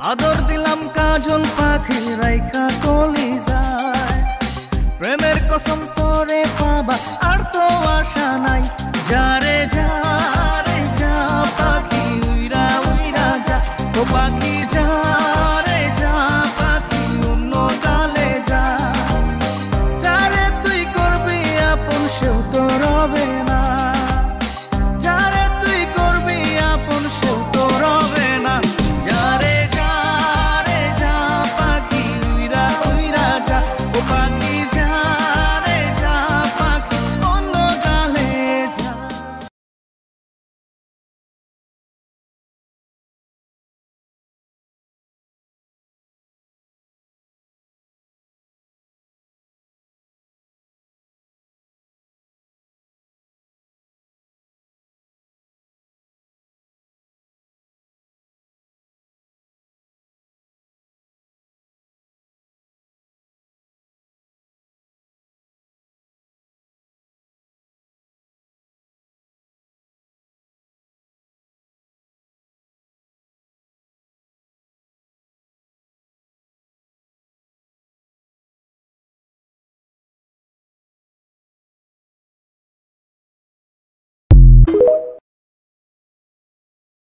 আদর দিলাম কাজল পাখি রাইখা কলি যায় প্রেমের কসম করে পাবা আর তো আশা নাই যারে যা রে যা পাখি উইরা উইরা যা ও পাখি যা রে যা পাখি অন্য ডালে যা যারে তুই করবি আপন সেও তো রবে না যারে তুই করবি আপন সেও তো রবে না যারে যা রে যা পাখি উইরা উইরা যা ও পাখি যা রে যা পাখি অন্য ডালে যা।